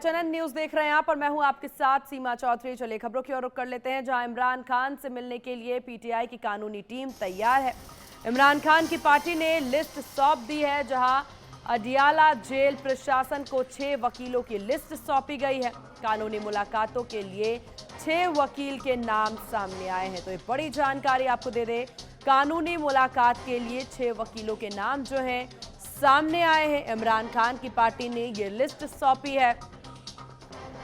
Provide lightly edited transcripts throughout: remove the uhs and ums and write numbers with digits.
Channel news देख रहे हैं आप और मैं हूं आपके साथ सीमा चौधरी। चलिए खबरों की ओर रुख कर लेते हैं, जहां इमरान खान से मिलने के लिए पीटीआई की कानूनी टीम तैयार है। इमरान खान की पार्टी ने लिस्ट सौंप दी है, जहां अडियाला जेल प्रशासन को 6 वकीलों की लिस्ट सौंपी गई है। कानूनी मुलाकातों के लिए 6 वकील के नाम सामने आए हैं। तो ये बड़ी जानकारी आपको दे दे, कानूनी मुलाकात के लिए 6 वकीलों के नाम जो हैं सामने आए हैं। इमरान खान की पार्टी ने ये लिस्ट सौंपी है।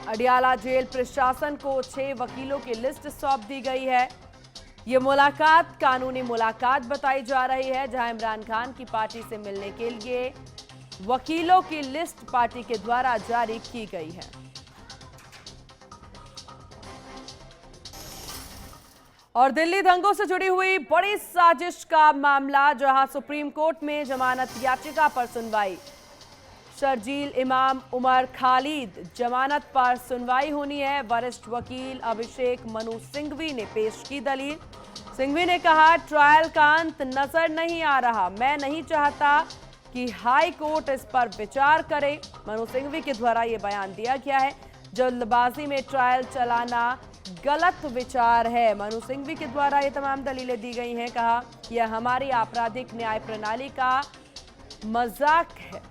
अडियाला जेल प्रशासन को 6 वकीलों की लिस्ट सौंप दी गई है। ये मुलाकात कानूनी मुलाकात बताई जा रही है, जहां इमरान खान की पार्टी से मिलने के लिए वकीलों की लिस्ट पार्टी के द्वारा जारी की गई है। और दिल्ली दंगों से जुड़ी हुई बड़ी साजिश का मामला, जहां सुप्रीम कोर्ट में जमानत याचिका पर सुनवाई। शर्जील इमाम उमर खालिद जमानत पर सुनवाई होनी है। वरिष्ठ वकील अभिषेक मनु सिंघवी ने पेश की दलील। सिंघवी ने कहा, ट्रायल का अंत नजर नहीं आ रहा, मैं नहीं चाहता कि हाई कोर्ट इस पर विचार करे। मनु सिंघवी के द्वारा यह बयान दिया गया है। जल्दबाजी में ट्रायल चलाना गलत विचार है। मनु सिंघवी के द्वारा ये तमाम दलीलें दी गई हैं। कहा, यह हमारी आपराधिक न्याय प्रणाली का मजाक है।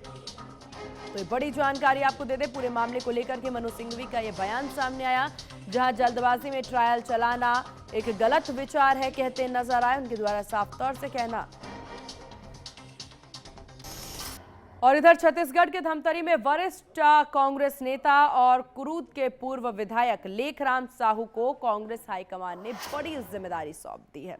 तो ये बड़ी जानकारी आपको दे दे, पूरे मामले को लेकर के मनु सिंघवी का ये बयान सामने आया, जहां जल्दबाजी में ट्रायल चलाना एक गलत विचार है कहते नजर आए। उनके द्वारा साफ तौर से कहना। और इधर छत्तीसगढ़ के धमतरी में वरिष्ठ कांग्रेस नेता और कुरूद के पूर्व विधायक लेखराम साहू को कांग्रेस हाईकमान ने बड़ी जिम्मेदारी सौंप दी है।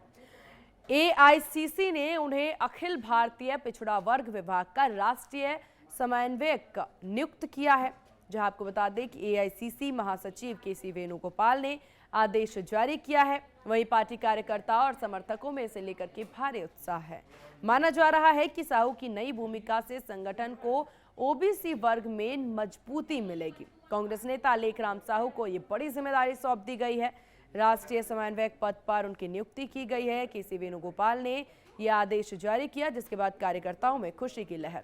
एआईसीसी ने उन्हें अखिल भारतीय पिछड़ा वर्ग विभाग का राष्ट्रीय समन्वयक नियुक्त किया है। जहां आपको बता दें कि एआईसीसी महासचिव केसी वेणुगोपाल ने आदेश जारी किया है। वहीं पार्टी कार्यकर्ताओं और समर्थकों में इसे लेकर के भारी उत्साह है। माना जा रहा है कि साहू की नई भूमिका से संगठन को ओबीसी वर्ग में मजबूती मिलेगी। कांग्रेस नेता लेखराम साहू को ये बड़ी जिम्मेदारी सौंप दी गई है। राष्ट्रीय समन्वयक पद पर उनकी नियुक्ति की गई है। केसी वेणुगोपाल ने यह आदेश जारी किया, जिसके बाद कार्यकर्ताओं में खुशी की लहर।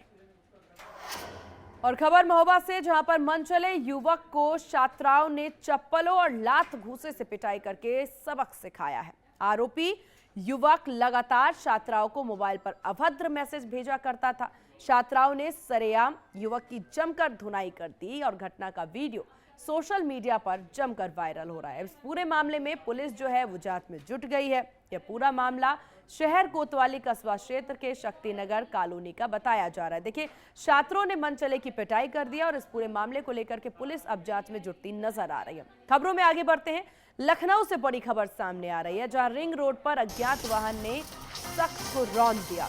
और खबर महोबा से, जहां पर मनचले युवक को छात्राओं ने चप्पलों और लात घूंसे से पिटाई करके सबक सिखाया है। आरोपी युवक लगातार छात्राओं को मोबाइल पर अभद्र मैसेज भेजा करता था। छात्राओं ने सरेआम युवक की जमकर धुनाई कर दी और घटना का वीडियो सोशल मीडिया पर जमकर वायरल हो रहा है। इस पूरे मामले में पुलिस जो है वो जांच में जुट गई है। यह पूरा मामला शहर कोतवाली कस्बा क्षेत्र के शक्तिनगर कॉलोनी का बताया जा रहा है। देखिए, छात्रों ने मनचले की पिटाई कर दिया और इस पूरे मामले को लेकर के पुलिस अब जांच में जुटती नजर आ रही है। खबरों में आगे बढ़ते हैं। लखनऊ से बड़ी खबर सामने आ रही है, जहां रिंग रोड पर अज्ञात वाहन ने शख्स को रौंद दिया।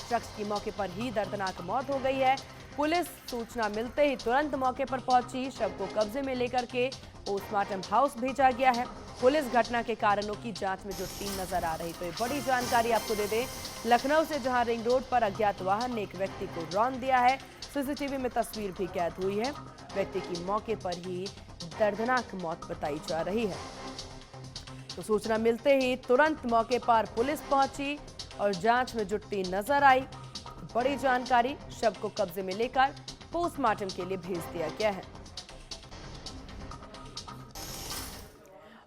शख्स की मौके पर ही दर्दनाक मौत हो गई है। पुलिस सूचना मिलते ही तुरंत मौके पर पहुंची। शव को कब्जे में लेकर के पोस्टमार्टम हाउस भेजा गया है। पुलिस घटना के कारणों की जांच में जुटी नजर आ रही। तो ये बड़ी जानकारी आपको दे दें, लखनऊ से, जहां रिंग रोड पर अज्ञात वाहन ने एक व्यक्ति को रौंद दिया है। सीसीटीवी में तस्वीर भी कैद हुई है। व्यक्ति की मौके पर ही दर्दनाक मौत बताई जा रही है। तो सूचना मिलते ही तुरंत मौके पर पुलिस पहुंची और जांच में जुटती नजर आई। बड़ी जानकारी, शव को कब्जे में लेकर पोस्टमार्टम के लिए भेज दिया गया है।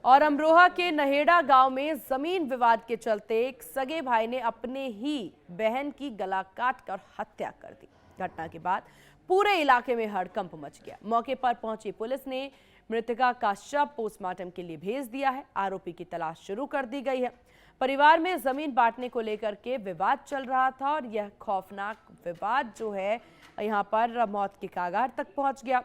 और अमरोहा के नहेड़ा गांव में जमीन विवाद के चलते एक सगे भाई ने अपने ही बहन की गला काटकर हत्या कर दी। घटना के बाद पूरे इलाके में हड़कंप मच गया। मौके पर पहुंची पुलिस ने मृतका का शव पोस्टमार्टम के लिए भेज दिया है। आरोपी की तलाश शुरू कर दी गई है। परिवार में जमीन बांटने को लेकर के विवाद चल रहा था और यह खौफनाक विवाद जो है यहां पर मौत के कगार तक पहुंच गया।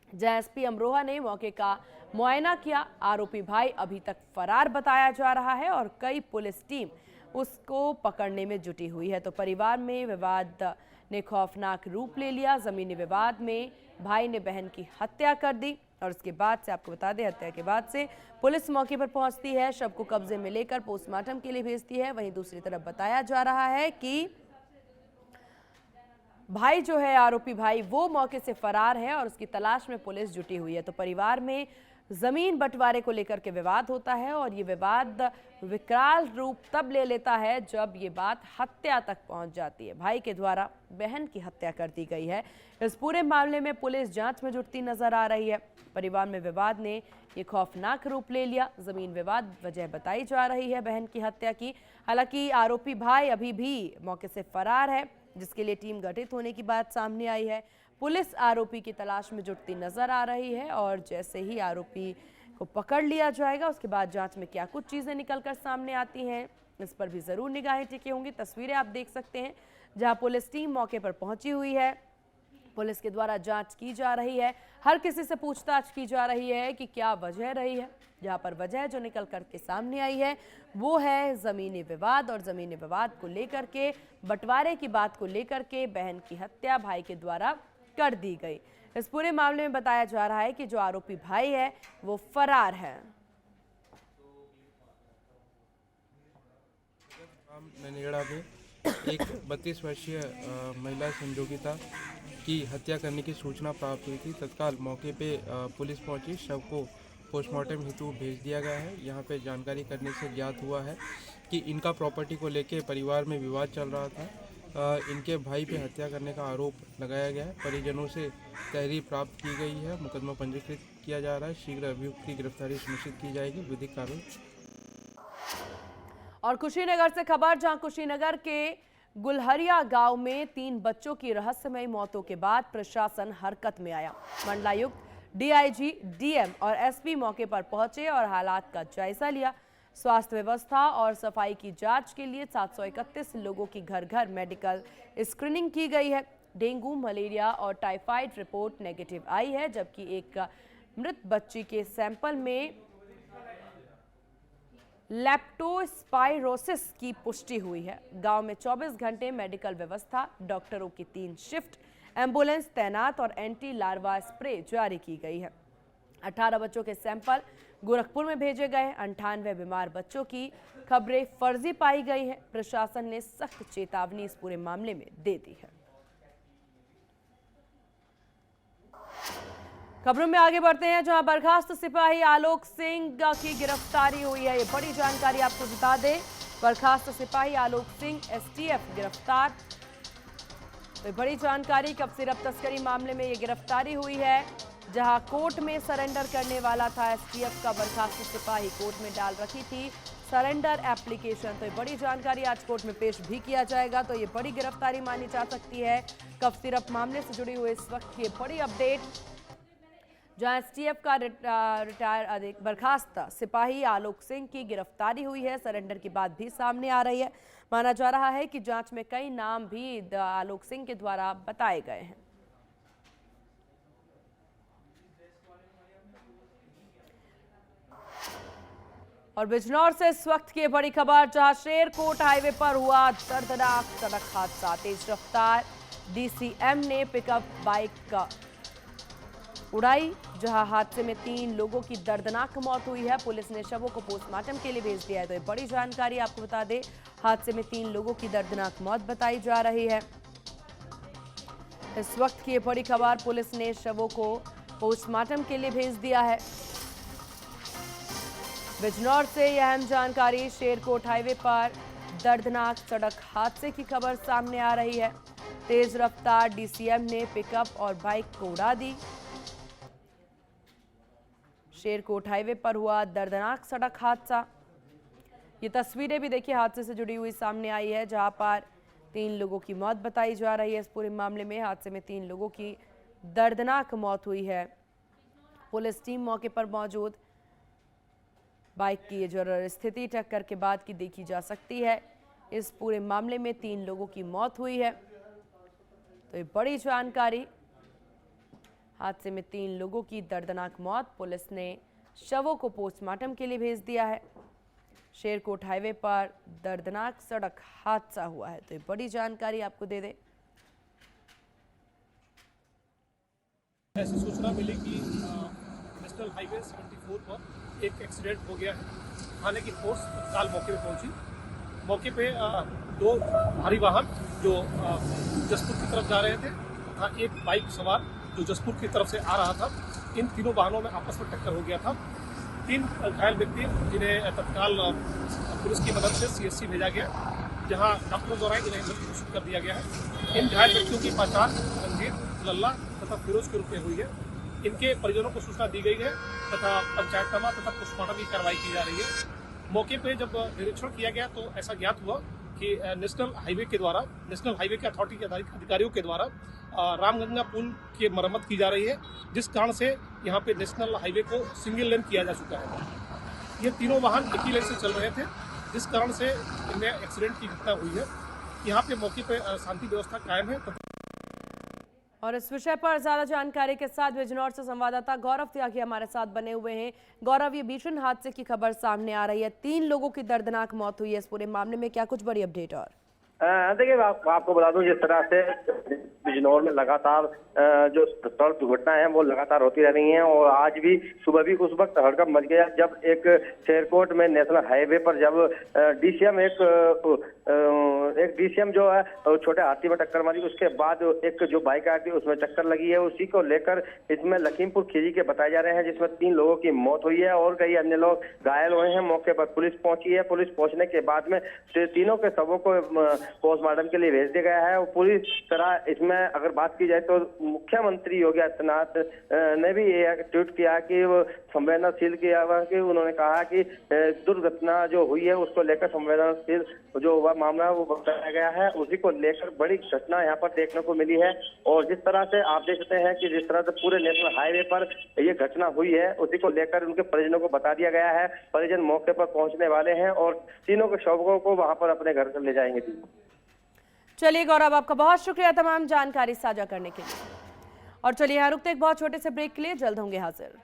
जहां एसपी अमरोहा ने मौके का मुआयना किया। आरोपी भाई अभी तक फरार बताया जा रहा है और कई पुलिस टीम उसको पकड़ने में जुटी हुई है। तो परिवार में विवाद ने खौफनाक रूप ले लिया। जमीनी विवाद में भाई ने बहन की हत्या कर दी और उसके बाद से, आपको बता दें, हत्या के बाद से पुलिस मौके पर पहुंचती है, शव को कब्जे में लेकर पोस्टमार्टम के लिए भेजती है। वहीं दूसरी तरफ बताया जा रहा है कि भाई जो है, आरोपी भाई, वो मौके से फरार है और उसकी तलाश में पुलिस जुटी हुई है। तो परिवार में जमीन बंटवारे को लेकर के विवाद होता है और ये विवाद विकराल रूप तब ले लेता है जब ये बात हत्या तक पहुंच जाती है। भाई के द्वारा बहन की हत्या कर दी गई है। इस पूरे मामले में पुलिस जांच में जुटती नजर आ रही है। परिवार में विवाद ने ये खौफनाक रूप ले लिया। जमीन विवाद वजह बताई जा रही है बहन की हत्या की। हालांकि आरोपी भाई अभी भी मौके से फरार है, जिसके लिए टीम गठित होने की बात सामने आई है। पुलिस आरोपी की तलाश में जुटती नजर आ रही है और जैसे ही आरोपी को पकड़ लिया जाएगा उसके बाद जांच में क्या कुछ चीजें निकलकर सामने आती हैं, इस पर भी जरूर निगाहें टिकी होंगी। तस्वीरें आप देख सकते हैं जहां पुलिस टीम मौके पर पहुंची हुई है। पुलिस के द्वारा जांच की जा रही है। हर किसी से पूछताछ की जा रही है कि क्या वजह रही है। जहां पर वजह जो निकल करके सामने आई है वो है जमीनी विवाद, और जमीनी विवाद को लेकर के, बंटवारे की बात को लेकर के बहन की हत्या भाई के द्वारा कर दी गई। इस पूरे मामले में बताया जा रहा है कि जो आरोपी भाई है वो फरार है। ननेगड़ा में एक 32 वर्षीय महिला संजोगिता की हत्या करने की सूचना प्राप्त हुई थी। तत्काल मौके पे पुलिस पहुंची, शव को पोस्टमार्टम हेतु भेज दिया गया है। यहाँ पे जानकारी करने से ज्ञात हुआ है कि इनका प्रॉपर्टी को लेके परिवार में विवाद चल रहा था। इनके भाई पे हत्या करने का आरोप लगाया गया है। परिजनों से तहरीर प्राप्त की गई है। मुकदमा पंजीकृत किया जा रहा है। शीघ्र अभियुक्त की गिरफ्तारी सुनिश्चित की जाएगी। विधिक कार्रवाई। और कुशीनगर से खबर, जहां कुशीनगर के गुलहरिया गांव में 3 बच्चों की रहस्यमयी मौतों के बाद प्रशासन हरकत में आया। मंडलायुक्त, डीआईजी, डीएम और एसपी मौके पर पहुंचे और हालात का जायजा लिया। स्वास्थ्य व्यवस्था और सफाई की जांच के लिए 731 लोगों की घर घर मेडिकल स्क्रीनिंग की गई है। डेंगू, मलेरिया और टाइफाइड रिपोर्ट नेगेटिव आई है, जबकि एक मृत बच्ची के सैंपल में लेप्टोस्पाइरोसिस की पुष्टि हुई है। गांव में 24 घंटे मेडिकल व्यवस्था, डॉक्टरों की 3 शिफ्ट, एम्बुलेंस तैनात और एंटी लार्वा स्प्रे जारी की गई है। 18 बच्चों के सैंपल गोरखपुर में भेजे गए। 98 बीमार बच्चों की खबरें फर्जी पाई गई हैं। प्रशासन ने सख्त चेतावनी इस पूरे मामले में दे दी है। खबरों में आगे बढ़ते हैं, जहां बर्खास्त सिपाही आलोक सिंह की गिरफ्तारी हुई है। ये बड़ी जानकारी आपको बता दें, बर्खास्त सिपाही आलोक सिंह एसटीएफ गिरफ्तार। तो बड़ी जानकारी, कब सिरप तस्करी मामले में ये गिरफ्तारी हुई है, जहां कोर्ट में सरेंडर करने वाला था एसटीएफ का बर्खास्त सिपाही। कोर्ट में डाल रखी थी सरेंडर एप्लीकेशन। तो ये बड़ी जानकारी आज कोर्ट में पेश भी किया जाएगा। तो ये बड़ी गिरफ्तारी मानी जा सकती है। कब सिरप मामले से जुड़ी हुई इस वक्त की बड़ी अपडेट, जहां एसटीएफ का रिटायर बर्खास्त सिपाही आलोक सिंह की गिरफ्तारी हुई है। सरेंडर की बात भी सामने आ रही है। माना जा रहा है कि जांच में कई नाम भी आलोक सिंह के द्वारा बताए गए हैं। और बिजनौर से इस वक्त की बड़ी खबर, जहां शेरकोट हाईवे पर हुआ दर्दनाक सड़क हादसा। तेज रफ्तार डीसीएम ने पिकअप बाइक उड़ाई, जहां हादसे में 3 लोगों की दर्दनाक मौत हुई है। पुलिस ने शवों को पोस्टमार्टम के लिए भेज दिया है। तो ये बड़ी जानकारी आपको बता दें, हादसे में 3 लोगों की दर्दनाक मौत बताई जा रही है। इस वक्त की बड़ी खबर, पुलिस ने शवों को पोस्टमार्टम के लिए भेज दिया है। बिजनौर से यह अहम जानकारी, शेरकोट हाईवे पर दर्दनाक सड़क हादसे की खबर सामने आ रही है। तेज रफ्तार डीसीएम ने पिकअप और बाइक को उड़ा दी। शेरकोट हाईवे पर हुआ दर्दनाक सड़क हादसा। ये तस्वीरें भी देखिए हादसे से जुड़ी हुई सामने आई है, जहां पर 3 लोगों की मौत बताई जा रही है। इस पूरे मामले में हादसे में 3 लोगों की दर्दनाक मौत हुई है। पुलिस टीम मौके पर मौजूद। बाइक की जो स्थिति टक्कर के बाद की देखी जा सकती है। इस पूरे मामले में 3 लोगों की मौत हुई है। तो ये बड़ी जानकारी, हादसे में 3 लोगों की दर्दनाक मौत। पुलिस ने शवों को पोस्टमार्टम के लिए भेज दिया है। शेरकोट हाईवे पर दर्दनाक सड़क हादसा हुआ है। तो ये बड़ी जानकारी आपको दे दें। ऐसी सूचना मिली कि नेशनल हाईवे 74 पर एक एक्सीडेंट हो गया है। थाने की फोर्स तत्काल मौके पर पहुंची। मौके पे 2 भारी वाहन जो जसपुर की तरफ जा रहे थे तथा एक बाइक सवार जो जसपुर की तरफ से आ रहा था, इन तीनों वाहनों में आपस में टक्कर हो गया था। 3 घायल व्यक्ति जिन्हें तत्काल पुलिस की मदद से CSC भेजा गया, जहां डॉक्टरों द्वारा इन्हें मृत घोषित कर दिया गया है। इन घायल व्यक्तियों की पहचान रंजीत, लल्ला तथा फिरोज के रूप में हुई है। इनके परिजनों को सूचना दी गई है तथा पंचायतनामा तथा पोस्टमार्टम की कार्रवाई की जा रही है। मौके पे जब निरीक्षण किया गया तो ऐसा ज्ञात हुआ कि नेशनल हाईवे के अथॉरिटी के अधिकारियों के द्वारा रामगंगा पुल की मरम्मत की जा रही है, जिस कारण से यहाँ पे नेशनल हाईवे को सिंगल लेन किया जा चुका है। ये तीनों वाहन एक ही लेन से चल रहे थे, जिस कारण से इनमें एक्सीडेंट की घटना हुई है। यहाँ पे मौके पे शांति व्यवस्था कायम है। और इस विषय पर ज्यादा जानकारी के साथ बिजनौर से संवाददाता गौरव त्यागी हमारे साथ बने हुए हैं। गौरव, ये भीषण हादसे की खबर सामने आ रही है, 3 लोगों की दर्दनाक मौत हुई है। इस पूरे मामले में क्या कुछ बड़ी अपडेट? और देखिए, आपको बता दूं, जिस तरह से बिजनौर में लगातार जो सड़क दुर्घटनाएं हैं वो लगातार होती रह रही हैं और आज भी सुबह भी उस वक्त हड़कंप मच गया जब एक शेरकोट में नेशनल हाईवे पर जब डीसीएम जो है छोटे हाथी में टक्कर मारी। उसके बाद एक जो बाइक आई थी उसमें टक्कर लगी है। उसी को लेकर इसमें लखीमपुर खीरी के बताए जा रहे हैं, जिसमें 3 लोगों की मौत हुई है और कई अन्य लोग घायल हुए हैं। मौके पर पुलिस पहुंची है। पुलिस पहुंचने के बाद में तीनों के शवों को पोस्टमार्टम के लिए भेज दिया गया है। और पूरी तरह इसमें अगर बात की जाए तो मुख्यमंत्री योगी आदित्यनाथ ने भी ये ट्वीट किया कि वो संवेदनशील किया हुआ कि उन्होंने कहा कि दुर्घटना जो हुई है उसको लेकर संवेदनशील जो हुआ मामला है वो बताया गया है। उसी को लेकर बड़ी घटना यहाँ पर देखने को मिली है। और जिस तरह से आप देख सकते हैं कि जिस तरह से पूरे नेशनल हाईवे पर ये घटना हुई है, उसी को लेकर उनके परिजनों को बता दिया गया है। परिजन मौके पर पहुंचने वाले हैं और तीनों के शवों को वहां पर अपने घर ले जाएंगे। चलिए गौरव, आपका बहुत शुक्रिया तमाम जानकारी साझा करने के लिए। और चलिए यहाँ रुकते एक बहुत छोटे से ब्रेक के लिए, जल्द होंगे हाजिर।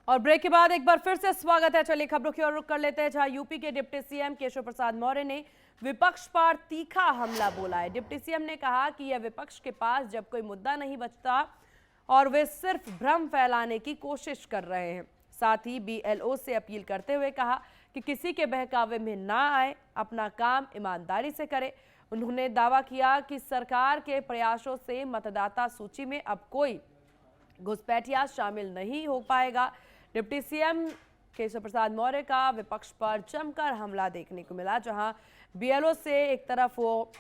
और ब्रेक के बाद एक बार फिर से स्वागत है। चलिए खबरों की ओर रुख कर लेते हैं, जहां यूपी के डिप्टी सीएम केशव प्रसाद मौर्य ने विपक्ष पर तीखा हमला बोला है। डिप्टी सीएम ने कहा कि यह विपक्ष के पास जब कोई मुद्दा नहीं बचता और वे सिर्फ भ्रम फैलाने की कोशिश कर रहे हैं। साथ ही BLO से अपील करते हुए कहा कि किसी के बहकावे में ना आए, अपना काम ईमानदारी से करे। उन्होंने दावा किया कि सरकार के प्रयासों से मतदाता सूची में अब कोई घुसपैठिया शामिल नहीं हो पाएगा। डिप्टी सीएम केशव प्रसाद मौर्य का विपक्ष पर जमकर हमला देखने को मिला, जहां BLO से एक तरफ वो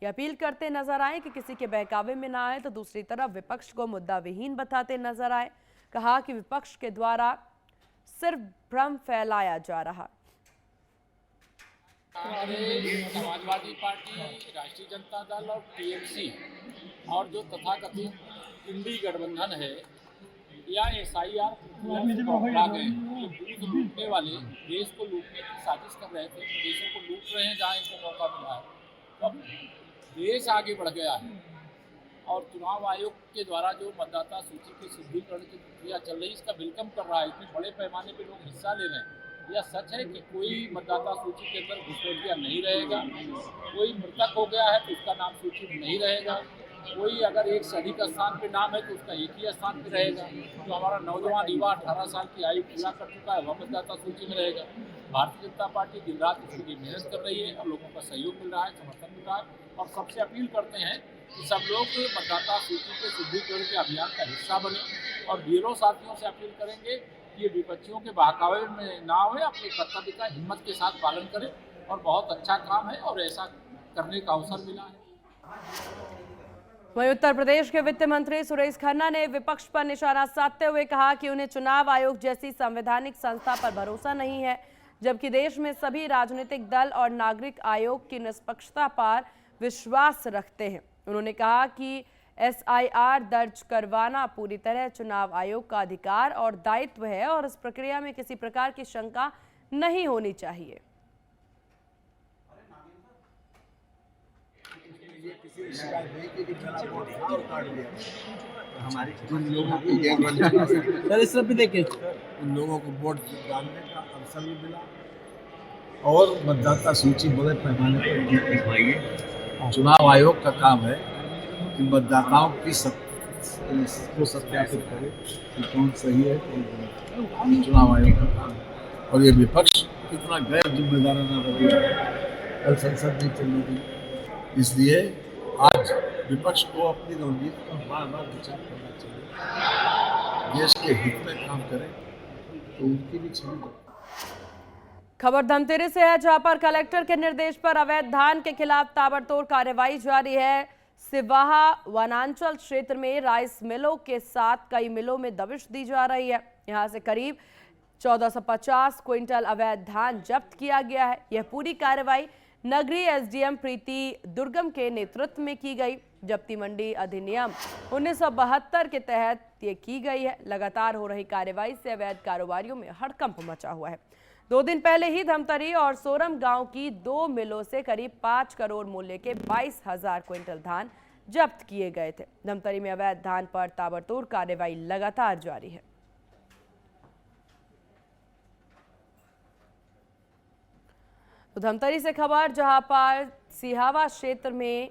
ये अपील करते नजर आए कि किसी के बहकावे में ना आए, तो दूसरी तरफ विपक्ष को मुद्दा विहीन बताते नजर आए। कहा कि विपक्ष के द्वारा सिर्फ भ्रम फैलाया जा रहा। समाजवादी पार्टी, राष्ट्रीय जनता दल और TMC और जो तथाकथित इंडी गठबंधन है या SIR जो दूध लूटने वाले देश को लूटने की साजिश कर रहे थे, देशों को लूट रहे हैं जहाँ इनको मौका मिला है। तो अब देश आगे बढ़ गया है और चुनाव आयोग के द्वारा जो मतदाता सूची के शुद्धिकरण की प्रक्रिया चल रही है, इसका वेलकम कर रहा है। इतने बड़े पैमाने पर लोग हिस्सा ले रहे हैं। यह सच है कि कोई मतदाता सूची के अंदर घुसपैठिया नहीं रहेगा, कोई मृतक हो गया है तो उसका नाम सूची में नहीं रहेगा, कोई अगर एक से अधिक स्थान पे नाम है तो उसका एक ही स्थान पे रहेगा। तो हमारा नौजवान युवा 18 साल की आयु पूरा कर चुका है, वह मतदाता सूची में रहेगा। भारतीय जनता पार्टी दिन रात इसके लिए मेहनत कर रही है और लोगों का सहयोग मिल रहा है, समर्थन मिल रहा है। और सबसे अपील करते हैं कि सब लोग मतदाता सूची के शुद्धिकरण के अभियान का हिस्सा बने और बीएलओ साथियों से अपील करेंगे कि ये विपक्षियों के बहकावे में ना हुए, अपने कर्तव्य का हिम्मत के साथ पालन करें। और बहुत अच्छा काम है और ऐसा करने का अवसर मिला है। वहीं उत्तर प्रदेश के वित्त मंत्री सुरेश खन्ना ने विपक्ष पर निशाना साधते हुए कहा कि उन्हें चुनाव आयोग जैसी संवैधानिक संस्था पर भरोसा नहीं है, जबकि देश में सभी राजनीतिक दल और नागरिक आयोग की निष्पक्षता पर विश्वास रखते हैं। उन्होंने कहा कि एसआईआर दर्ज करवाना पूरी तरह चुनाव आयोग का अधिकार और दायित्व है और इस प्रक्रिया में किसी प्रकार की शंका नहीं होनी चाहिए। उन लोगों को वोट डालने का अवसर भी मिला और मतदाता सूची बड़े पैमाने पर चुनाव आयोग का काम है कि मतदाताओं की को सत्यापित करे कि कौन सही है कौन गलत है। चुनाव आयोग का काम है और ये विपक्ष कितना गैर जिम्मेदाराना रवैया है। कल संसद नहीं चलने दी, इसलिए आज विपक्ष को अपनी रणनीति पर बार बार विचार करना चाहिए। देश के हित में काम करें तो उनकी भी छवि। खबर धमतरी से है, जहां पर कलेक्टर के निर्देश पर अवैध धान के खिलाफ ताबड़तोड़ कार्रवाई जारी है। सिवाहा वनांचल क्षेत्र में राइस मिलों के साथ कई मिलों में दबिश दी जा रही है। यहां से करीब 1450 क्विंटल अवैध धान जब्त किया गया है। यह पूरी कार्रवाई नगरीय एसडीएम प्रीति दुर्गम के नेतृत्व में की गई। जब्ती मंडी अधिनियम 1972 के तहत ये की गई है। लगातार हो रही कार्रवाई से अवैध कारोबारियों में हड़कंप मचा हुआ है। 2 दिन पहले ही धमतरी और सोरम गांव की 2 मिलों से करीब 5 करोड़ मूल्य के 22,000 क्विंटल धान जब्त किए गए थे। धमतरी में अवैध धान पर ताबड़तोड़ कार्रवाई लगातार जारी है। तो धमतरी से खबर, जहां पर सिहावा क्षेत्र में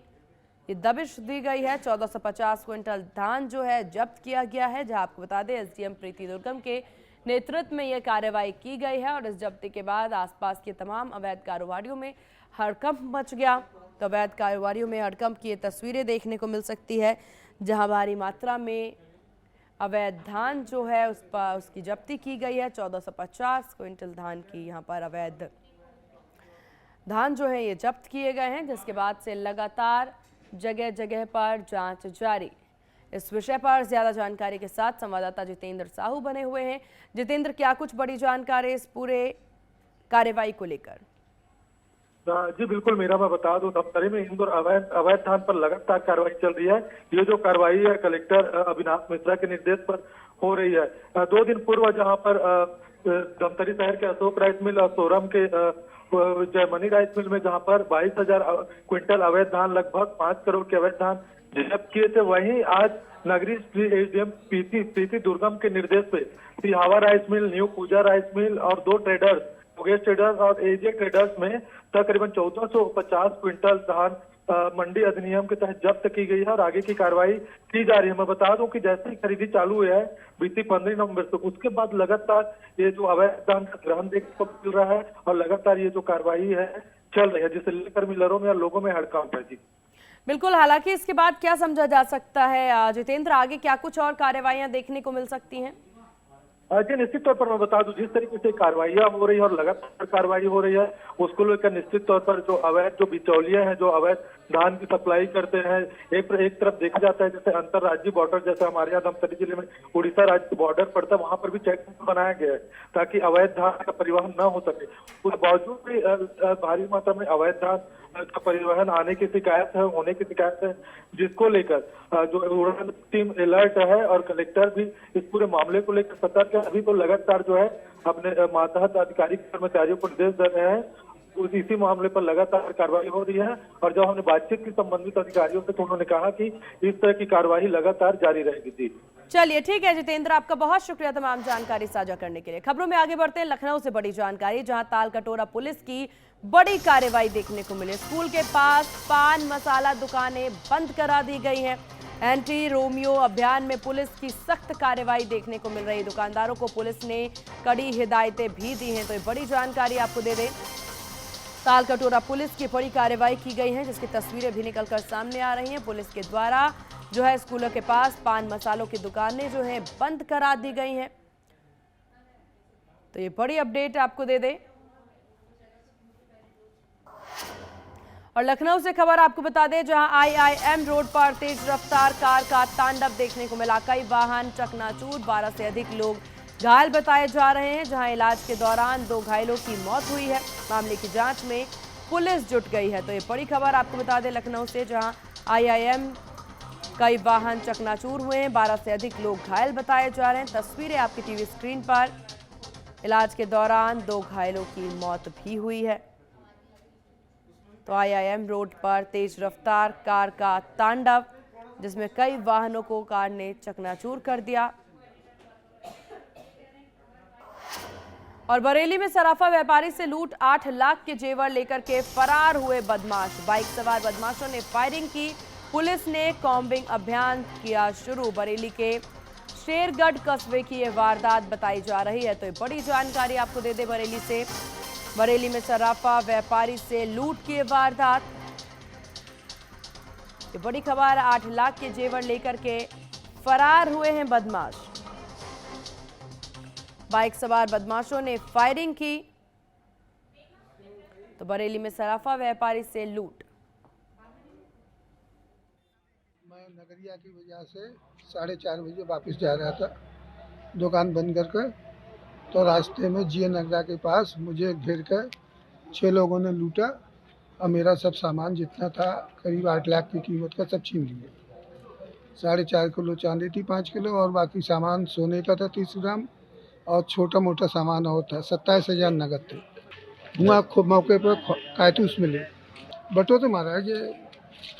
ये दबिश दी गई है। 1450 क्विंटल धान जो है जब्त किया गया है, जहां आपको बता दें एसडीएम प्रीति दुर्गम के नेतृत्व में यह कार्रवाई की गई है। और इस जब्ती के बाद आसपास के तमाम अवैध कारोबारियों में हड़कंप मच गया। तो अवैध कारोबारियों में हड़कंप की ये तस्वीरें देखने को मिल सकती है, जहां भारी मात्रा में अवैध धान जो है उसकी जब्ती की गई है। 1450 क्विंटल धान की यहाँ पर अवैध धान जो है ये जब्त किए गए हैं, जिसके बाद से लगातार जगह जगह पर जांच जारी। इस विषय पर ज्यादा जानकारी के साथ संवाददाता जितेंद्र साहू बने हुए हैं। जितेंद्र, क्या कुछ बड़ी जानकारी इस पूरे कार्रवाई को लेकर? जी बिल्कुल मीरा, मैं बता दूं धमतरी में इंदौर अवैध धान पर लगातार कार्रवाई चल रही है। ये जो कार्रवाई है कलेक्टर अविनाश मिश्रा के निर्देश पर हो रही है। 2 दिन पूर्व जहां पर धमतरी शहर के अशोक राइस मिल और सोरम के जयमनी राइस मिल में जहां पर 22,000 क्विंटल अवैध धान, लगभग 5 करोड़ के अवैध धान जब्त किए थे, वहीं आज नगरीय एसडीएम प्रीति दुर्गम के निर्देश पे सिहावा राइस मिल, न्यू पूजा राइस मिल और 2 ट्रेडर्स, योगेश ट्रेडर्स और एजे ट्रेडर्स में तकरीबन 1450 क्विंटल धान मंडी अधिनियम के तहत जब्त की गई है और आगे की कार्रवाई की जा रही है। मैं बता दूं कि जैसे ही खरीदी चालू हुई है बीती 15 नवंबर से, उसके बाद लगातार ये जो अवैध धान का ग्रहण देखने को मिल रहा है और लगातार ये जो कार्रवाई है चल रही है, जिसे लेकर मिलरों में और लोगों में हड़कंप है। जी बिल्कुल, हालांकि इसके बाद क्या समझा जा सकता है जितेंद्र, आगे क्या कुछ और कार्रवाइयां देखने को मिल सकती हैं? जी निश्चित तौर पर मैं बता दूं, जिस तरीके से कार्रवाइयां हो रही है और लगातार कार्रवाई हो रही है, उसको लेकर निश्चित तौर पर जो अवैध जो बिचौलिए हैं, जो अवैध धान की सप्लाई करते हैं। एक तरफ देखा जाता है जैसे अंतरराज्यीय बॉर्डर, जैसे हमारे यहाँ धमतरी जिले में उड़ीसा राज्य का बॉर्डर पड़ता है, वहां पर भी चेक पोस्ट बनाया गया है ताकि अवैध धान का परिवहन न हो सके। उसके बावजूद भी भारी मात्रा में अवैध धान का परिवहन होने की शिकायत है, जिसको लेकर जो उड़ान टीम अलर्ट है और कलेक्टर भी इस पूरे मामले को लेकर सतर्क है। अभी तो लगातार जो है अपने मातहत अधिकारी कर्मचारियों को निर्देश दे रहे हैं, इसी मामले पर लगातार कार्रवाई हो रही है। और जब हमने बातचीत की संबंधित अधिकारियों से तो उन्होंने कहा कि इस तरह की कार्रवाई लगातार जारी रहेगी। जी चलिए ठीक है जितेंद्र, आपका बहुत शुक्रिया तमाम जानकारी साझा करने के लिए। खबरों में आगे बढ़ते हैं लखनऊ से बड़ी जानकारी, जहां तालकटोरा पुलिस की बड़ी कार्रवाई देखने को मिली। स्कूल के पास पान मसाला दुकानें बंद करा दी गई हैं। एंटी रोमियो अभियान में पुलिस की सख्त कार्रवाई देखने को मिल रही है। दुकानदारों को पुलिस ने कड़ी हिदायतें भी दी हैं। तो ये बड़ी जानकारी आपको दे दें, तालकटोरा पुलिस की बड़ी कार्रवाई की गई है, जिसकी तस्वीरें भी निकलकर सामने आ रही हैं। पुलिस के द्वारा जो है स्कूलों के पास पान मसालों की दुकानें जो है बंद करा दी गई हैं। तो ये बड़ी अपडेट आपको दे दें। और लखनऊ से खबर आपको बता दें, जहां IIM रोड पर तेज रफ्तार कार का तांडव देखने को मिला। कई वाहन चकनाचूर, 12 से अधिक लोग घायल बताए जा रहे हैं। जहां इलाज के दौरान 2 घायलों की मौत हुई है। मामले की जांच में पुलिस जुट गई है। तो ये बड़ी खबर आपको बता दें लखनऊ से, जहां IIM कई वाहन चकनाचूर हुए हैं, 12 से अधिक लोग घायल बताए जा रहे हैं। तस्वीरें आपकी टीवी स्क्रीन पर। इलाज के दौरान 2 घायलों की मौत भी हुई है। तो IIM रोड पर तेज रफ्तार कार का तांडव, जिसमें कई वाहनों को कार ने चकनाचूर कर दिया। और बरेली में सराफा व्यापारी से लूट, 8 लाख के जेवर लेकर के फरार हुए बदमाश। बाइक सवार बदमाशों ने फायरिंग की। पुलिस ने कॉम्बिंग अभियान किया शुरू। बरेली के शेरगढ़ कस्बे की ये वारदात बताई जा रही है। तो ये बड़ी जानकारी आपको दे दे बरेली से। बरेली में सराफा व्यापारी से लूट की वारदात। ये बड़ी खबर, 8 लाख के जेवर लेकर के फरार हुए हैं बदमाश। बाइक सवार बदमाशों ने फायरिंग की। तो बरेली में सराफा व्यापारी से लूट। मैं नगरिया की वजह से 4:30 बजे वापस जा रहा था दुकान बंद करके, तो रास्ते में GN नगरा के पास मुझे घेर कर 6 लोगों ने लूटा और मेरा सब सामान जितना था करीब 8 लाख की कीमत का सब छीन लिए। 4.5 किलो चांदी थी, 5 किलो, और बाकी सामान सोने का था 30 ग्राम, और छोटा मोटा सामान और था। 27,000 नगद थे। हुआ खूब मौके पर कारतूस मिले। बटो तो मारा है,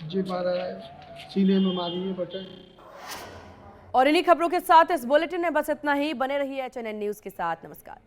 जे मारा है, सीने में मारी है बटन। और इन्हीं खबरों के साथ इस बुलेटिन में बस इतना ही। बने रहिए HNN न्यूज के साथ। नमस्कार।